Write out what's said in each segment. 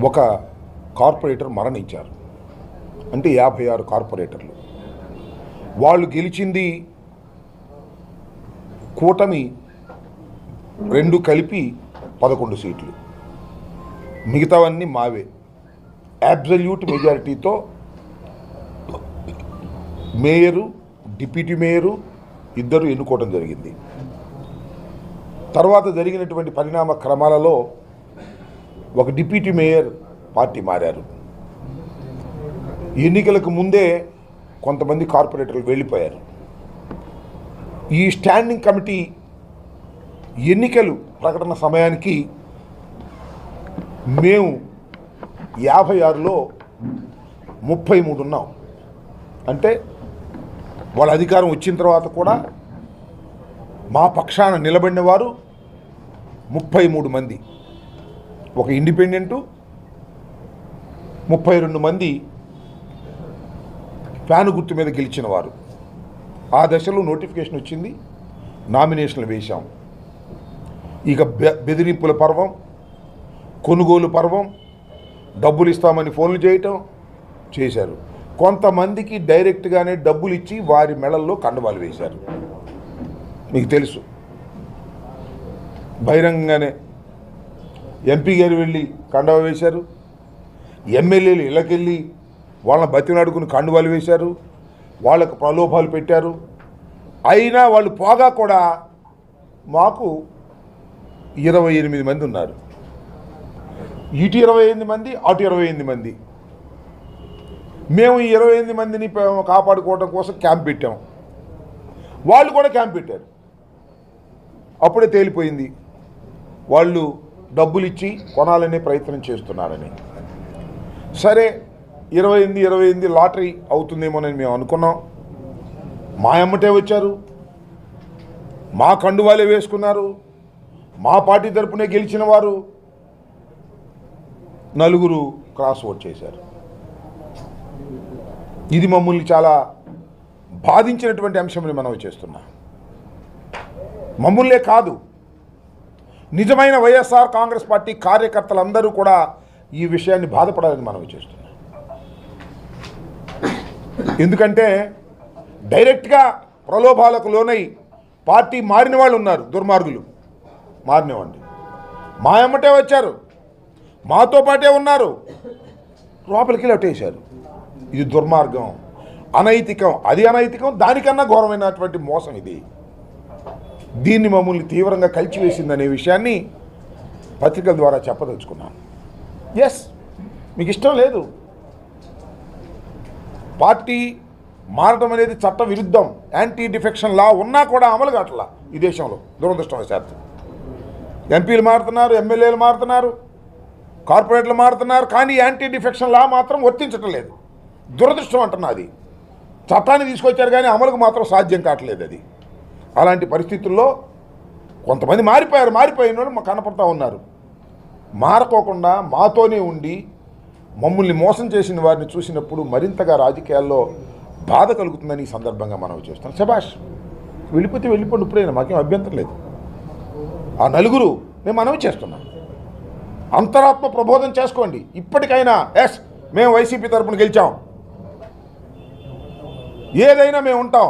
ఒక కార్పొరేటర్ మరణించారు. అంటే 56 కార్పొరేటర్లు. వాళ్ళు గెలిచింది కూటమి 2 కలిపి 11 సీట్లు, మిగతావన్నీ మావే. అబ్సల్యూట్ మెజారిటీతో మేయరు, డిప్యూటీ మేయరు ఇద్దరు ఎన్నుకోవడం జరిగింది. తర్వాత జరిగినటువంటి పరిణామ క్రమాలలో ఒక డిప్యూటీ మేయర్ పార్టీ మారారు. ఎన్నికలకు ముందే కొంతమంది కార్పొరేటర్లు వెళ్ళిపోయారు. ఈ స్టాండింగ్ కమిటీ ఎన్నికలు ప్రకటన సమయానికి మేము 56లో 33 ఉన్నాం. అంటే వాళ్ళ అధికారం వచ్చిన తర్వాత కూడా మా పక్షాన నిలబడిన వారు 33 మంది, ఒక ఇండిపెండెంటు, 32 మంది ఫ్యాను గుర్తు మీద గెలిచిన వారు. ఆ దశలో నోటిఫికేషన్ వచ్చింది, నామినేషన్లు వేశాం. ఇక బెదిరింపుల పర్వం, కొనుగోలు పర్వం, డబ్బులు ఇస్తామని ఫోన్లు చేయటం చేశారు. కొంతమందికి డైరెక్ట్గానే డబ్బులు ఇచ్చి వారి మెడల్లో కండవాలు వేశారు. మీకు తెలుసు, బహిరంగంగానే ఎంపీ గారు వెళ్ళి కండవ వేశారు, ఎమ్మెల్యేలు ఇళ్ళకెళ్ళి వాళ్ళని బతినాడుకుని కండువాలు వేశారు, వాళ్ళకు ప్రలోభాలు పెట్టారు. అయినా వాళ్ళు పోగా కూడా మాకు 28 మంది ఉన్నారు. ఇటు 28 మంది, అటు 28 మంది. మేము ఈ 28 మందిని కాపాడుకోవడం కోసం క్యాంప్ పెట్టాం, వాళ్ళు కూడా క్యాంప్ పెట్టారు. అప్పుడే తేలిపోయింది వాళ్ళు డబ్బులు ఇచ్చి కొనాలనే ప్రయత్నం చేస్తున్నారని. సరే, 28 లాటరీ అవుతుందేమోనని మేము అనుకున్నాం. మా ఎమ్మటే వచ్చారు, మా కండువాలే వేసుకున్నారు. మా పార్టీ తరపునే గెలిచిన వారు 4 క్రాస్ ఓట్ చేశారు. ఇది మమ్మల్ని చాలా బాధించినటువంటి అంశంని మనం చేస్తున్నాం. మమ్మల్నే కాదు, నిజమైన వైఎస్ఆర్ కాంగ్రెస్ పార్టీ కార్యకర్తలందరూ కూడా ఈ విషయాన్ని బాధపడాలని మనం చేస్తున్నాం. ఎందుకంటే డైరెక్ట్గా ప్రలోభాలకు లోనై పార్టీ మారిన వాళ్ళు ఉన్నారు, దుర్మార్గులు మారినవండి. మా ఎమ్మటే వచ్చారు, మాతో పాటే ఉన్నారు, లోపలికి లొట్టేశారు. ఇది దుర్మార్గం, అనైతికం. అది అనైతికం, దానికన్నా ఘోరమైనటువంటి మోసం ఇది. దీన్ని మమ్మల్ని తీవ్రంగా కలిచివేసిందనే విషయాన్ని పత్రికల ద్వారా చెప్పదలుచుకున్నాను. ఎస్, మీకు ఇష్టం లేదు, పార్టీ మారటం అనేది చట్ట విరుద్ధం, యాంటీ డిఫెక్షన్ లా ఉన్నా కూడా అమలు కావట్లా ఈ దేశంలో. దురదృష్టవశాత్తు ఎంపీలు మారుతున్నారు, ఎమ్మెల్యేలు మారుతున్నారు, కార్పొరేట్లు మారుతున్నారు, కానీ యాంటీ డిఫెక్షన్ లా మాత్రం వర్తించటం లేదు. దురదృష్టం అంటున్నా. అది చట్టాన్ని తీసుకొచ్చారు కానీ అమలుకు మాత్రం సాధ్యం కావట్లేదు అది. అలాంటి పరిస్థితుల్లో కొంతమంది మారిపోయిన వాళ్ళు మాకు కనపడతా ఉన్నారు. మారకోకుండా మాతోనే ఉండి మమ్మల్ని మోసం చేసిన వారిని చూసినప్పుడు మరింతగా రాజకీయాల్లో బాధ కలుగుతుందని ఈ సందర్భంగా మనం చేస్తాం. శభాష్, వెళ్ళిపోతే వెళ్ళిపోండి, ఇప్పుడైనా మాకేం అభ్యంతరం లేదు. ఆ 4 మేము మనవి చేస్తున్నాం, అంతరాత్మ ప్రబోధం చేసుకోండి. ఇప్పటికైనా ఎస్, మేము వైసీపీ తరపున గెలిచాం, ఏదైనా మేము ఉంటాం.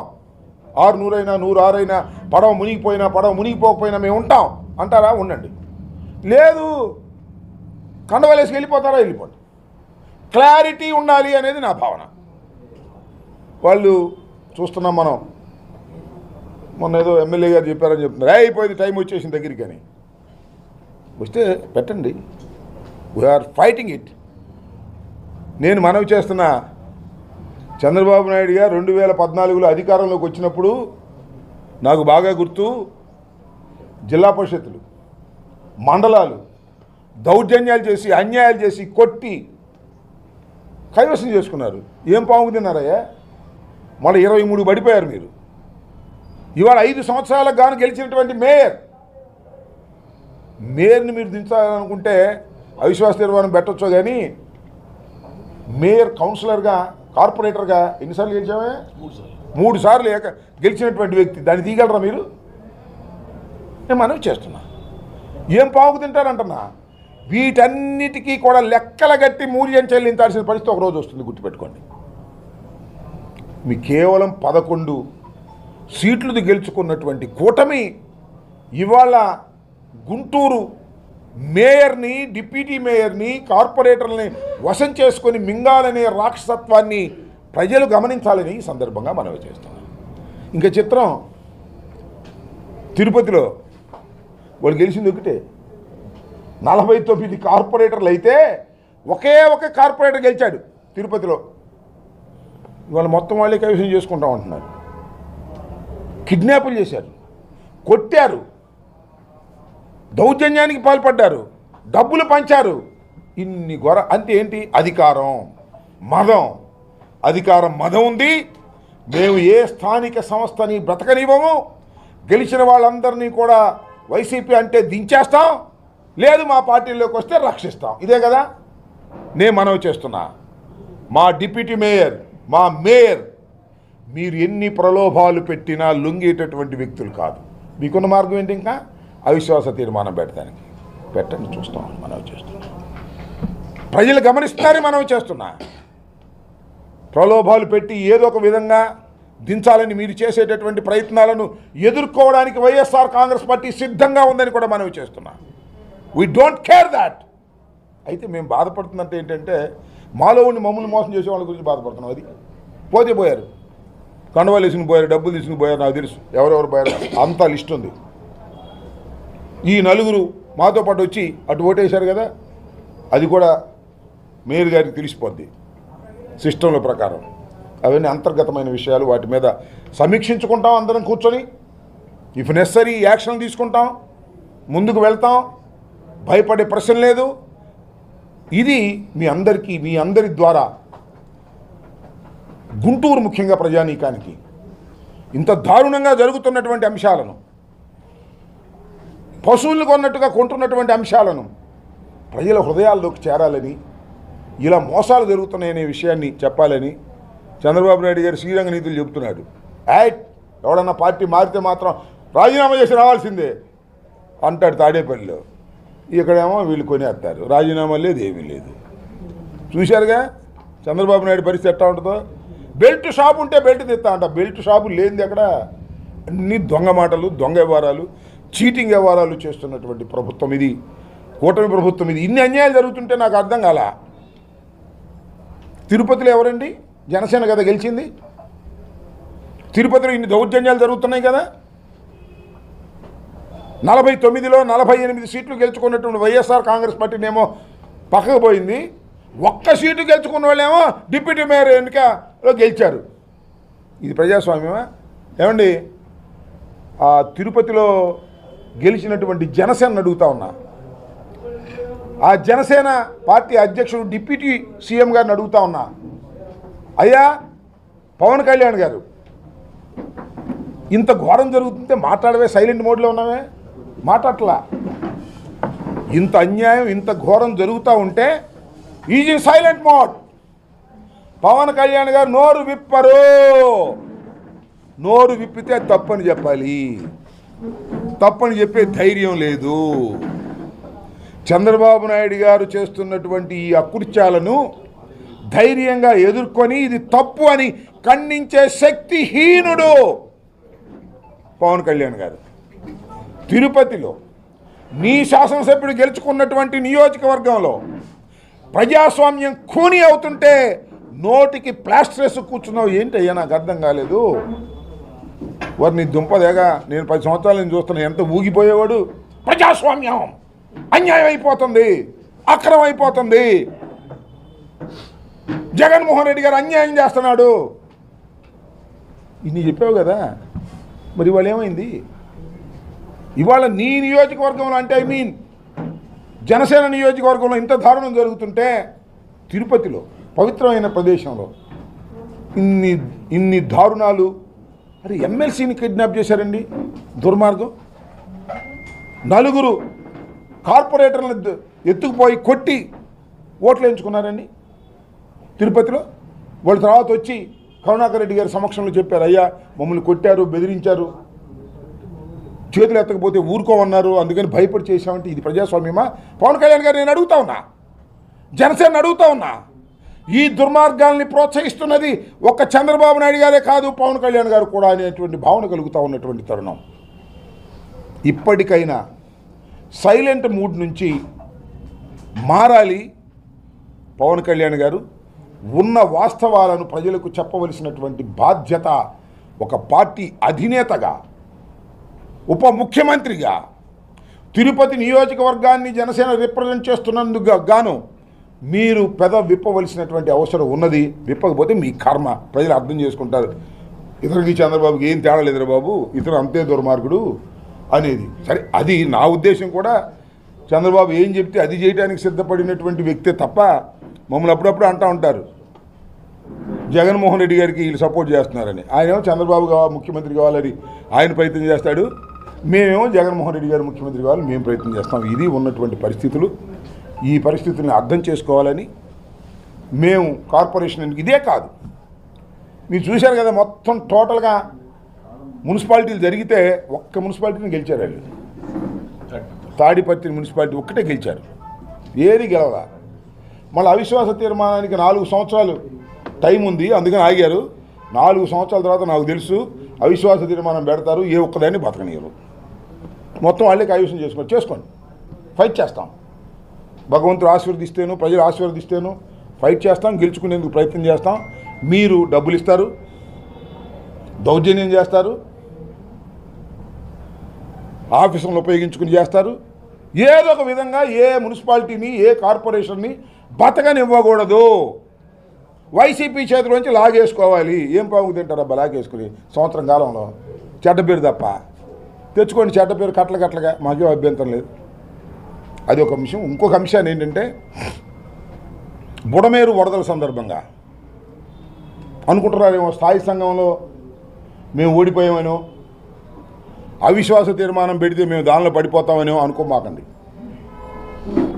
6 అయినా 106 అయినా, పడవ మునిగిపోయినా పడవ మునిగిపోకపోయినా మేము ఉంటాం అంటారా? ఉండండి. లేదు, కండవలేసి వెళ్ళిపోతారా? వెళ్ళిపోండి. క్లారిటీ ఉండాలి అనేది నా భావన. వాళ్ళు చూస్తున్నాం మనం, మొన్న ఏదో ఎమ్మెల్యే గారు చెప్పారని చెప్తున్నారు, అయిపోయింది టైం వచ్చేసిన దగ్గరికి అని. వస్తే పెట్టండి, వీఆర్ ఫైటింగ్ ఇట్. నేను మనవి చేస్తున్నా, చంద్రబాబు నాయుడు గారు 2014లో అధికారంలోకి వచ్చినప్పుడు నాకు బాగా గుర్తు, జిల్లా పరిషత్తులు, మండలాలు దౌర్జన్యాలు చేసి, అన్యాయాలు చేసి, కొట్టి కైవసం చేసుకున్నారు. ఏం పాము తిన్నారయ్యా? మళ్ళీ 23 పడిపోయారు మీరు. ఇవాళ 5 సంవత్సరాలకు గాను గెలిచినటువంటి మేయర్ని మీరు దించాలనుకుంటే అవిశ్వాస తీర్మానం పెట్టొచ్చో కానీ మేయర్ కౌన్సిలర్గా, కార్పొరేటర్గా ఎన్నిసార్లు గెలిచామే? 3 సార్లు గెలిచినటువంటి వ్యక్తి, దాన్ని తీయగలరా మీరు? నేను మనవి చేస్తున్నా. ఏం పావుకు తింటారంటున్నా. వీటన్నిటికీ కూడా లెక్కల గట్టి మూల్యం చెల్లించాల్సిన పరిస్థితి ఒకరోజు వస్తుంది, గుర్తుపెట్టుకోండి. మీ కేవలం 11 సీట్లు గెలుచుకున్నటువంటి కూటమి ఇవాళ గుంటూరు మేయర్ని, డిప్యూటీ మేయర్ని, కార్పొరేటర్ని వశం చేసుకొని మింగాలనే రాక్షసత్వాన్ని ప్రజలు గమనించాలని ఈ సందర్భంగా మనవి చేస్తున్నాం. ఇంకా చిత్రం, తిరుపతిలో వాళ్ళు గెలిచింది ఒకటే, 49 కార్పొరేటర్లు అయితే ఒకే ఒక కార్పొరేటర్ గెలిచాడు తిరుపతిలో. ఇవాళ మొత్తం వాళ్ళే కైవసం చేసుకుంటాం అంటున్నారు. కిడ్నాపులు చేశారు, కొట్టారు, దౌర్జన్యానికి పాల్పడ్డారు, డబ్బులు పంచారు. ఇన్ని అంటే ఏంటి? అధికారం మదం. అధికారం మదం ఉంది. మేము ఏ స్థానిక సంస్థని బ్రతకనివ్వము. గెలిచిన వాళ్ళందరినీ కూడా వైసీపీ అంటే దించేస్తాం, లేదు మా పార్టీలోకి వస్తే రక్షిస్తాం. ఇదే కదా నేను మనవి చేస్తున్నా. మా డిప్యూటీ మేయర్, మా మేయర్ మీరు ఎన్ని ప్రలోభాలు పెట్టినా లొంగేటటువంటి వ్యక్తులు కాదు. మీకున్న మార్గం ఏంటి? ఇంకా అవిశ్వాస తీర్మానం పెట్టడానికి పెట్టండి, చూస్తాం. మనవి చేస్తున్నా, ప్రజలు గమనిస్తారని మనవి చేస్తున్నా. ప్రలోభాలు పెట్టి ఏదో ఒక విధంగా దించాలని మీరు చేసేటటువంటి ప్రయత్నాలను ఎదుర్కోవడానికి వైఎస్ఆర్ కాంగ్రెస్ పార్టీ సిద్ధంగా ఉందని కూడా మనవి చేస్తున్నా. We don't care that. అయితే మేము బాధపడుతున్నట్టు ఏంటంటే మాలో ఉండి మమ్మల్ని మోసం చేసే వాళ్ళ గురించి బాధపడుతున్నాం. అది పోతే పోయారు, కండవాలు తీసుకుని పోయారు, డబ్బులు తీసుకుని పోయారు, నాకు తెలుసు ఎవరెవరు పోయారు, అంతా లిస్ట్ ఉంది. ఈ నలుగురు మాతో పాటు వచ్చి అటు ఓటేశారు కదా, అది కూడా మేయర్ గారికి తెలిసిపోద్ది సిస్టంల ప్రకారం. అవన్నీ అంతర్గతమైన విషయాలు, వాటి మీద సమీక్షించుకుంటాం అందరం కూర్చొని. ఇఫ్ నెసరీ యాక్షన్ తీసుకుంటాం, ముందుకు వెళ్తాం, భయపడే ప్రశ్న లేదు. ఇది మీ అందరి ద్వారా గుంటూరు ముఖ్యంగా ప్రజానీకానికి ఇంత దారుణంగా జరుగుతున్నటువంటి అంశాలను, పశువులు కొన్నట్టుగా కొంటున్నటువంటి అంశాలను ప్రజల హృదయాల్లోకి చేరాలని, ఇలా మోసాలు జరుగుతున్నాయనే విషయాన్ని చెప్పాలని చంద్రబాబు నాయుడు గారు శ్రీరంగ నీతులు చెబుతున్నాడు. ఎవడన్నా పార్టీ మారితే మాత్రం రాజీనామా చేసి రావాల్సిందే అంటాడు తాడేపల్లిలో. ఇక్కడేమో వీళ్ళు కొనేస్తారు, రాజీనామా లేదు, ఏమీ లేదు. చూశారుగా చంద్రబాబు నాయుడు పరిస్థితి ఎట్లా ఉంటుందో. బెల్ట్ షాప్ ఉంటే బెల్ట్ తెస్తా అంట, బెల్ట్ షాపు లేనిది అక్కడ. అన్ని దొంగ మాటలు, దొంగ వ్యవహారాలు, చీటింగ్ వ్యవహారాలు చేస్తున్నటువంటి ప్రభుత్వం ఇది, కూటమి ప్రభుత్వం ఇది. ఇన్ని అన్యాయాలు జరుగుతుంటే నాకు అర్థం కాల. తిరుపతిలో ఎవరండి? జనసేన కదా గెలిచింది. తిరుపతిలో ఇన్ని దౌర్జన్యాలు జరుగుతున్నాయి కదా. 49లో 48 సీట్లు గెలుచుకున్నటువంటి వైఎస్ఆర్ కాంగ్రెస్ పార్టీనేమో పక్కకు పోయింది. ఒక్క సీటు గెలుచుకున్న వాళ్ళేమో డిప్యూటీ మేయర్ ఎన్నికలో గెలిచారు. ఇది ప్రజాస్వామ్యమా? ఏమండి, ఆ తిరుపతిలో గెలిచినటువంటి జనసేన అడుగుతా ఉన్నా, ఆ జనసేన పార్టీ అధ్యక్షుడు డిప్యూటీ సీఎం గారిని అడుగుతా ఉన్నా, అయ్యా పవన్ కళ్యాణ్ గారు ఇంత ఘోరం జరుగుతుంటే మాట్లాడవే, సైలెంట్ మోడ్లో ఉన్నావే, మాట్లాడలా. ఇంత అన్యాయం, ఇంత ఘోరం జరుగుతూ ఉంటే is in silent mode. Pawan Kalyan గారు నోరు విప్పరు. నోరు విప్పితే తప్పని చెప్పాలి, తప్పని చెప్పే ధైర్యం లేదు. చంద్రబాబు నాయుడు గారు చేస్తున్నటువంటి ఈ అకృత్యాలను ధైర్యంగా ఎదుర్కొని ఇది తప్పు అని ఖండించే శక్తిహీనుడు పవన్ కళ్యాణ్ గారు. తిరుపతిలో నీ శాసనసభ్యుడు గెలుచుకున్నటువంటి నియోజకవర్గంలో ప్రజాస్వామ్యం ఖూనీ అవుతుంటే నోటికి ప్లాస్టర్స్ కూర్చున్నావు ఏంటయ్యా? నాకు అర్థం కాలేదు. వారిని దుంపదేగా నేను 10 సంవత్సరాల నుంచి చూస్తున్నా, ఎంత ఊగిపోయేవాడు. ప్రజాస్వామ్యం అన్యాయం అయిపోతుంది, అక్రమం అయిపోతుంది, జగన్మోహన్ రెడ్డి గారు అన్యాయం చేస్తున్నాడు, ఇన్ని చెప్పావు కదా. మరి ఇవాళ ఏమైంది? ఇవాళ నీ నియోజకవర్గంలో అంటే జనసేన నియోజకవర్గంలో ఇంత దారుణం జరుగుతుంటే తిరుపతిలో పవిత్రమైన ప్రదేశంలో ఇన్ని దారుణాలు. అరే ఎమ్మెల్సీని కిడ్నాప్ చేశారండి, దుర్మార్గం. 4 కార్పొరేటర్లను ఎత్తుకుపోయి కొట్టి ఓట్లు వేయించుకున్నారండి తిరుపతిలో. వాళ్ళ తర్వాత వచ్చి కరుణాకర్ రెడ్డి గారి సమక్షంలో చెప్పారు, అయ్యా మమ్మల్ని కొట్టారు, బెదిరించారు. చేతులు ఎత్తకపోతే ఊరుకోమన్నారు, అందుకని భయపడి చేశామంటే ఇది ప్రజాస్వామ్యమా? పవన్ కళ్యాణ్ గారు నేను అడుగుతా ఉన్నా, జనసేన అడుగుతా ఉన్నా. ఈ దుర్మార్గాల్ని ప్రోత్సహిస్తున్నది ఒక్క చంద్రబాబు నాయుడు గారే కాదు, పవన్ కళ్యాణ్ గారు కూడా అనేటువంటి భావన కలుగుతూ ఉన్నటువంటి తరుణం. ఇప్పటికైనా సైలెంట్ మూడ్ నుంచి మారాలి పవన్ కళ్యాణ్ గారు. ఉన్న వాస్తవాలను ప్రజలకు చెప్పవలసినటువంటి బాధ్యత ఒక పార్టీ అధినేతగా, ఉప ముఖ్యమంత్రిగా, తిరుపతి నియోజకవర్గాన్ని జనసేన రిప్రజెంట్ చేస్తున్నందుకు గాను మీరు విప్పవలసినటువంటి అవసరం ఉన్నది. విప్పకపోతే మీ కర్మ, ప్రజలు అర్థం చేసుకుంటారు. ఇతనికి చంద్రబాబుకి ఏం తేడా లేదురా బాబు, ఇతను అంతే దుర్మార్గుడు అనేది. సరే, అది నా ఉద్దేశం కూడా. చంద్రబాబు ఏం చెప్తే అది చేయడానికి సిద్ధపడినటువంటి వ్యక్తే తప్ప మమ్మల్ని అప్పుడప్పుడు అంటూ ఉంటారు జగన్మోహన్ రెడ్డి గారికి వీళ్ళు సపోర్ట్ చేస్తున్నారని. ఆయనేమో చంద్రబాబు ముఖ్యమంత్రి కావాలని ఆయన ప్రయత్నం చేస్తాడు, మేమేమో జగన్మోహన్ రెడ్డి గారు ముఖ్యమంత్రి కావాలని మేము ప్రయత్నం చేస్తాం. ఇది ఉన్నటువంటి పరిస్థితులు. ఈ పరిస్థితుల్ని అర్థం చేసుకోవాలని మేము కార్పొరేషన్, ఇదే కాదు మీరు చూశారు కదా, మొత్తం టోటల్గా మున్సిపాలిటీలు జరిగితే ఒక్క మున్సిపాలిటీని గెలిచారు వాళ్ళు. తాడిపత్రి మున్సిపాలిటీ ఒక్కటే గెలిచారు, ఏది గెలవలా. మళ్ళీ అవిశ్వాస తీర్మానానికి 4 సంవత్సరాలు టైం ఉంది, అందుకని ఆగారు. 4 సంవత్సరాల తర్వాత నాకు తెలుసు అవిశ్వాస తీర్మానం పెడతారు, ఏ ఒక్కదాన్ని బతకనియరు. మొత్తం వాళ్ళే కైవసం చేసుకోండి, ఫైట్ చేస్తాం. భగవంతుడు ఆశీర్వదిస్తేను, ప్రజలు ఆశీర్వదిస్తేను ఫైట్ చేస్తాం, గెలుచుకునేందుకు ప్రయత్నం చేస్తాం. మీరు డబ్బులు ఇస్తారు, దౌర్జన్యం చేస్తారు, ఆఫీసులను ఉపయోగించుకుని చేస్తారు. ఏదో ఒక విధంగా ఏ మున్సిపాలిటీని, ఏ కార్పొరేషన్ని బతకనివ్వకూడదు. వైసీపీ చేతిలోంచి లాగేసుకోవాలి. ఏం పాగు తింటారు అబ్బా లాగేసుకుని సంవత్సరం కాలంలో? చెడ్డ పేరు తప్ప తెచ్చుకోండి, చెడ్డ పేరు కట్లగా, మాకేం అభ్యంతరం లేదు. అది ఒక అంశం. ఇంకొక అంశాన్ని ఏంటంటే, బుడమేరు వరదల సందర్భంగా అనుకుంటున్నారేమో స్థాయి సంఘంలో మేము ఓడిపోయామనో, అవిశ్వాస తీర్మానం పెడితే మేము దానిలో పడిపోతామనో అనుకోమాకండి.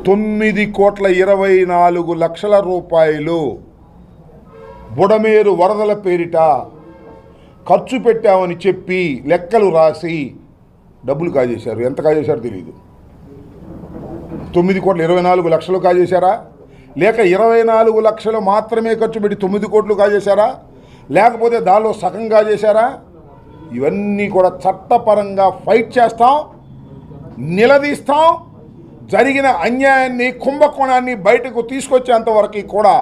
9,24,00,00,000 రూపాయలు బుడమేరు వరదల పేరిట ఖర్చు పెట్టామని చెప్పి లెక్కలు రాసి డబ్బులు కాజేశారు. ఎంత కాజేశారో తెలియదు. 9,24,00,00,000 కాజేశారా, లేక 24 లక్షలు మాత్రమే ఖర్చు పెట్టి 9 కోట్లు కాజేశారా, లేకపోతే దానిలో సగం కాజేశారా? ఇవన్నీ కూడా చట్టపరంగా ఫైట్ చేస్తాం, నిలదీస్తాం. జరిగిన అన్యాయాన్ని, కుంభకోణాన్ని బయటకు తీసుకొచ్చేంతవరకు కూడా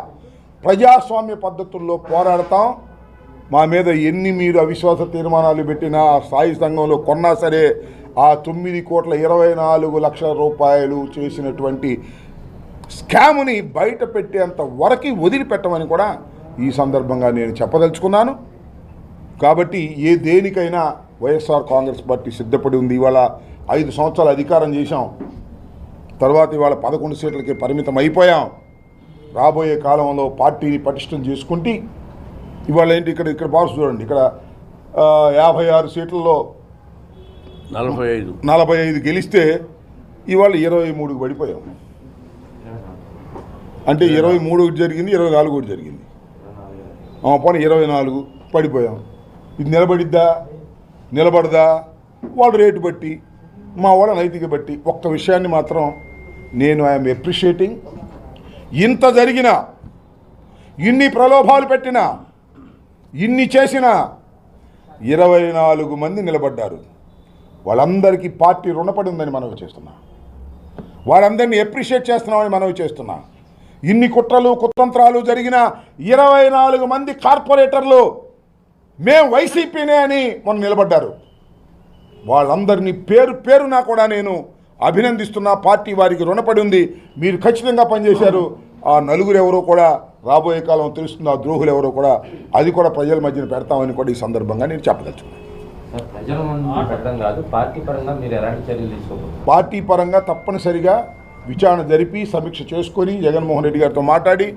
ప్రజాస్వామ్య పద్ధతుల్లో పోరాడతాం. మా మీద ఎన్ని మీరు అవిశ్వాస తీర్మానాలు పెట్టినా, స్థాయి సంఘంలో కొన్నా సరే, ఆ 9,24,00,000 రూపాయలు చేసినటువంటి స్కామ్ని బయట పెట్టేంత వరకు వదిలిపెట్టమని కూడా ఈ సందర్భంగా నేను చెప్పదలుచుకున్నాను. కాబట్టి దేనికైనా వైఎస్ఆర్ కాంగ్రెస్ పార్టీ సిద్ధపడి ఉంది. ఇవాళ 5 సంవత్సరాలు అధికారం చేశాం, తర్వాత ఇవాళ 11 సీట్లకి పరిమితం అయిపోయాం. రాబోయే కాలంలో పార్టీని పటిష్టం చేసుకుంటే ఇవాళ ఏంటి, ఇక్కడ బాక్స్ చూడండి, ఇక్కడ 56 సీట్లలో 45 గెలిస్తే ఇవాళ 23కి పడిపోయాం. అంటే 23 జరిగింది, 24 జరిగింది, పోనీ 24 పడిపోయాం. ఇది నిలబడిద్దా, నిలబడదా? వాళ్ళ రేటు బట్టి, మా వాళ్ళ నైతిక బట్టి. ఒక్క విషయాన్ని మాత్రం నేను ఐఎమ్ అప్రిషియేటింగ్. ఇంత జరిగినా, ఇన్ని ప్రలోభాలు పెట్టినా, ఇన్ని చేసినా 24 మంది నిలబడ్డారు. వాళ్ళందరికీ పార్టీ రుణపడి ఉందని మనవి చేస్తున్నా, వాళ్ళందరినీ అప్రిషియేట్ చేస్తున్నామని మనవి చేస్తున్నా. ఇన్ని కుట్రలు కుతంత్రాలు జరిగిన 24 మంది కార్పొరేటర్లు మేము వైసీపీనే అని మొన్న నిలబడ్డారు. వాళ్ళందరినీ పేరున కూడా నేను అభినందిస్తున్నా. పార్టీ వారికి రుణపడి ఉంది. మీరు ఖచ్చితంగా పనిచేశారు. ఆ నలుగురు ఎవరో కూడా రాబోయే కాలం తెలుస్తుంది, ఆ ద్రోహులు ఎవరో కూడా, అది కూడా ప్రజల మధ్యన పెడతామని కూడా ఈ సందర్భంగా నేను చెప్పదలుచుకున్నాను. పార్టీ పరంగా తప్పనిసరిగా విచారణ జరిపి సమీక్ష చేసుకొని జగన్మోహన్ రెడ్డి గారితో మాట్లాడి,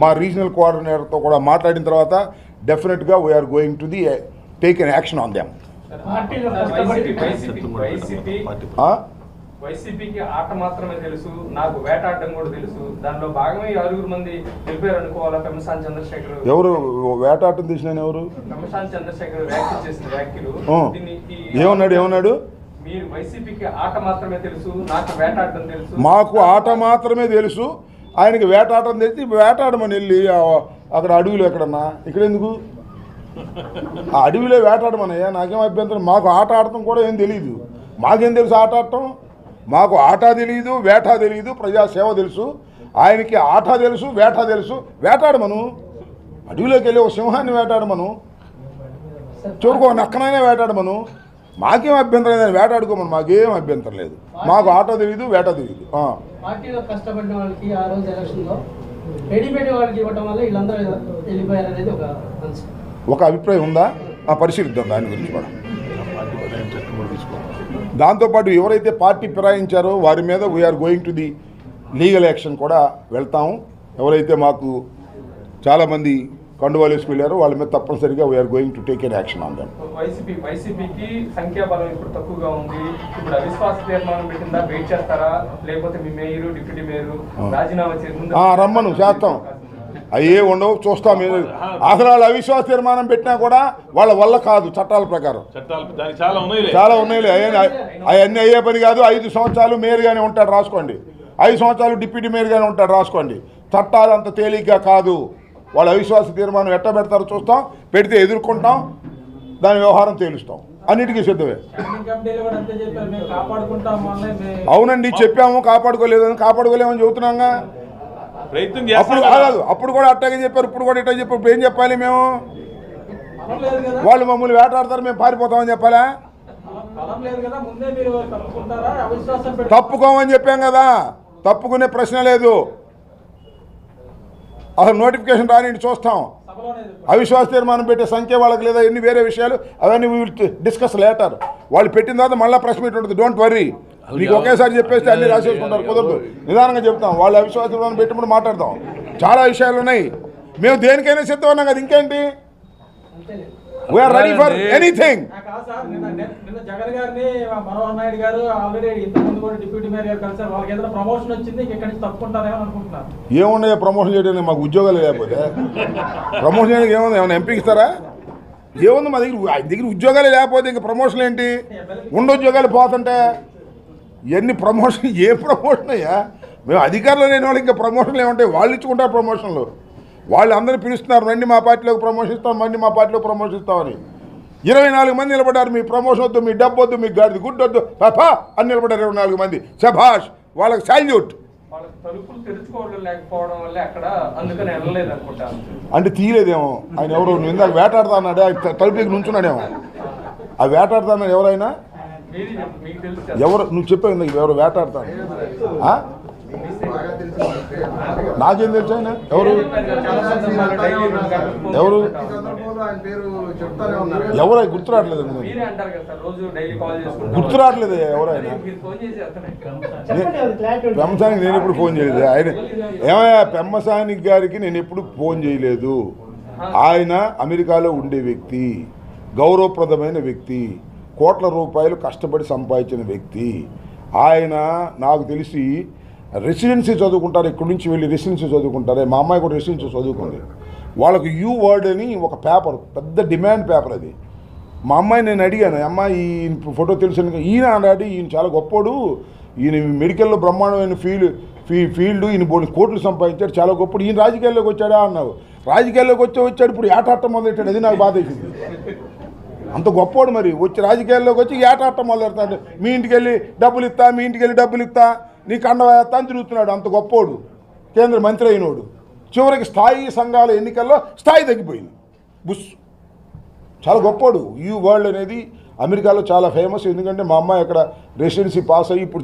మా రీజనల్ కోఆర్డినేటర్తో కూడా మాట్లాడిన తర్వాత డెఫినెట్గా we're going to take an action on them. వైసీపీకి ఆట మాత్రమే తెలుసు, నాకు వేటాడడం కూడా తెలుసు. దానిలో భాగమే 6 మంది వెళ్ళిపోయారు అనుకోవాలా. పెమ్మసాని చంద్రశేఖర్ ఎవరు వేటాడటం తీసిన? ఎవరు? పెమ్మసాని చంద్రశేఖర్ వ్యాఖ్యలు చేసిన వ్యాఖ్యలు. ఏమన్నాడు? మీరు వైసీపీకి ఆట మాత్రమే తెలుసు, నాకు వేటాడడం తెలుసు. మాకు ఆట మాత్రమే తెలుసు, ఆయనకి వేటాడడం తెలిసి వేటాడమని వెళ్ళి అక్కడ అడవిలో ఎక్కడన్నా ఇక్కడ ఎందుకు ఆ అడవిలో వేటాడమనయ్యా, నాకేం అభ్యంతరం. మాకు ఆట ఆడటం కూడా ఏం తెలియదు. మాకేం తెలుసు ఆట ఆడటం? మాకు ఆట తెలియదు, వేట తెలియదు, ప్రజాసేవ తెలుసు. ఆయనకి ఆట తెలుసు, వేట తెలుసు. వేటాడమను, అడవిలోకి వెళ్ళి ఒక సింహాన్ని వేటాడమను, చివరికి ఒక నక్కనైనా వేటాడమను. మాకేం అభ్యంతరం లేదని వేటాడుకోమని మాకేం అభ్యంతరం లేదు. మాకు ఆట తెలియదు, వేట తెలియదు. పార్టీలో కష్టపడిన వాళ్ళకి ఆ రోజు ఎలక్షన్లో రెడీమేడ్ వాళ్ళకి ఇవ్వడం వల్ల వీళ్ళందరూ వెళ్ళిపోయారు అనేది ఒక అంశం. ఒక అభిప్రాయం ఉందా? పరిశీలిద్దాం దాని గురించి కూడా. దాంతోపాటు ఎవరైతే పార్టీ ఫిరాయించారో వారి మీద we're going to the legal action కూడా వెళ్తాము. ఎవరైతే మాకు చాలామంది కండువాలు వేసుకు వెళ్ళారో వాళ్ళ మీద తప్పనిసరిగా we're going to take an action on them. వైసీపీకి సంఖ్యాబలం ఇప్పుడు తక్కువగా ఉంది. ఇప్పుడు అవిశ్వాస తీర్మానం పెట్టిందా, వెయిట్ చేస్తారా, లేకపోతే మీ మేయరు డిప్యూటీ మేయరు రాజీనామా చేసి రమ్మను చేస్తాం. అయ్యే ఉండవు, చూస్తాం. అసలు వాళ్ళు అవిశ్వాస తీర్మానం పెట్టినా కూడా వాళ్ళ వల్ల కాదు. చట్టాల ప్రకారం చాలా ఉన్నాయి. అవన్నీ అయ్యే పని కాదు. 5 సంవత్సరాలు మేయర్గానే ఉంటాడు రాసుకోండి, 5 సంవత్సరాలు డిప్యూటీ మేయర్గానే ఉంటాడు రాసుకోండి. చట్టాలు అంత తేలిగ్గా కాదు. వాళ్ళు అవిశ్వాస తీర్మానం ఎట్ట పెడతారో చూస్తాం, పెడితే ఎదుర్కొంటాం, దాని వ్యవహారం తేలుస్తాం. అన్నిటికీ సిద్ధమే. అవునండి, చెప్పాము కాపాడుకోలేదని. కాపాడుకోలేమని చెబుతున్నాగా. అప్పుడు కాదు, అప్పుడు కూడా అట్టాగే చెప్పారు, ఇప్పుడు కూడా ఇట్లా చెప్పారు. ఇప్పుడు ఏం చెప్పాలి మేము? వాళ్ళు మమ్మల్ని వేటాడతారు, మేము పారిపోతామని చెప్పాలా? తప్పుకోమని చెప్పాం కదా, తప్పుకునే ప్రశ్న లేదు. అసలు నోటిఫికేషన్ రాని చూస్తాం. అవిశ్వాస తీర్మానం పెట్టే సంఖ్య వాళ్ళకి లేదా ఎన్ని వేరే విషయాలు అవన్నీ వీ విల్ డిస్కస్ లేటర్. వాళ్ళు పెట్టిన తర్వాత మళ్ళీ ప్రెస్ మీట్ ఉంటుంది. Don't worry. మీకు ఒకేసారి చెప్పేస్తే అన్ని రాసేసుకుంటారు, కుదరదు. నిదానంగా చెప్తాం. వాళ్ళు అవిశ్వాస తీర్మానం పెట్టినప్పుడు మాట్లాడతాం. చాలా విషయాలు ఉన్నాయి. మేము దేనికైనా సిద్ధం ఉన్నాం కదా, ఇంకేంటి? We're ready for anything. నిన్న జగన్ గారిని మనోహర్ నాయుడు గారు ఆల్రెడీ ఇంతకుముందు కూడా డిప్యూటీ మేయర్ గారు కలిసారు. వాళ్ళకి ఏదైనా ప్రమోషన్ వచ్చింది, ఇక్కడి నుంచి తప్పుకుంటారేమో అనుకుంటున్నారు. ఏమున్నాయో ప్రమోషన్ చేయడానికి? మాకు ఉద్యోగాలు లేకపోతే ప్రమోషన్ చేయడానికి ఏముంది? ఏమైనా ఎంపీకి ఇస్తారా? ఏముంది మా దగ్గర ఉద్యోగాలు లేకపోతే ఇంక ప్రమోషన్ ఏంటి? ఉండ ఉద్యోగాలు పోతుంటే ఎన్ని ప్రమోషన్? ఏ ప్రమోషన్ అయ్యా? మేము అధికారులు లేని వాళ్ళు ఇంకా ప్రమోషన్లు ఏముంటాయి? వాళ్ళు ఇచ్చుకుంటారు ప్రమోషన్లు. వాళ్ళు అందరూ పిలుస్తున్నారు, రండి మా పార్టీలోకి ప్రమోషన్ ఇస్తాం, రండి మా పార్టీలోకి ప్రమోషన్ ఇస్తామని. 24 మంది నిలబడ్డారు. మీ ప్రమోషన్ వద్దు, మీ డబ్బు వద్దు, మీ గాడిది గుడ్డు వద్దు, పాపా అని నిలబడ్డారు 24 మంది. శభాష్, వాళ్ళకి సాల్యూట్. తలుపులు తెరుచుకోవడం లేకపోవడం వల్ల అక్కడ అందుకని వెళ్ళలేదు అనుకుంటా. అంటే తీయలేదేమో ఆయన. ఎవరు ఇందాక వేటాడుతా అన్నాడు, ఆయన తలుపుకి నుంచున్నాడేమో. ఆ వేటాడుతా అన్నాడు ఎవరైనా? ఎవరు? నువ్వు చెప్పావు ఎవరు వేటాడతాను? నాకేం తెలుసు ఆయన ఎవరు? ఎవరు ఎవరు గుర్తురావట్లేదు. గుర్తురావట్లేదు ఎవరైనా. పెమ్మసానికి నేను ఎప్పుడు ఫోన్ చేయలేదు. ఆయన ఏమయ్యా, పెమ్మసానికి గారికి నేను ఎప్పుడు ఫోన్ చేయలేదు. ఆయన అమెరికాలో ఉండే వ్యక్తి, గౌరవప్రదమైన వ్యక్తి, కోట్ల రూపాయలు కష్టపడి సంపాదించిన వ్యక్తి. ఆయన నాకు తెలిసి రెసిడెన్సీ చదువుకుంటారు. ఇక్కడి నుంచి వెళ్ళి రెసిడెన్సీ చదువుకుంటారే. మా అమ్మాయి కూడా రెసిడెన్సీ చదువుకుంది. వాళ్ళకు యూ వర్డ్ అని ఒక పేపర్, పెద్ద డిమాండ్ పేపర్ అది. మా అమ్మాయి నేను అడిగాను, అమ్మాయి ఈ ఫోటో తెలుసు. ఈయన అన్నాడు, ఈయన చాలా గొప్పోడు, ఈయన మెడికల్లో బ్రహ్మాండమైన ఫీల్డ్, ఈయన బోని కోట్లు సంపాదించాడు, చాలా గొప్పడు. ఈయన రాజకీయాల్లోకి వచ్చాడా అన్నావు. రాజకీయాల్లోకి వచ్చాడు, ఇప్పుడు ఏటాటం మొదలెట్టాడు. అది నాకు బాధ వేసింది. అంత గొప్పోడు మరి, వచ్చి రాజకీయాల్లోకి వచ్చి ఏటాటం మొదలెడతాడు. మీ ఇంటికి వెళ్ళి డబ్బులు ఇస్తా, మీ ఇంటికి వెళ్ళి డబ్బులు ఇస్తా, నీ కండవేస్తా అని తిరుగుతున్నాడు. అంత గొప్పోడు, కేంద్ర మంత్రి అయినోడు. చివరికి స్థాయి సంఘాల ఎన్నికల్లో స్థాయి తగ్గిపోయింది. బుస్, చాలా గొప్పోడు. యూ వరల్డ్ అనేది అమెరికాలో చాలా ఫేమస్. ఎందుకంటే మా అమ్మాయి అక్కడ రెసిడెన్సీ పాస్ అయ్యి ఇప్పుడు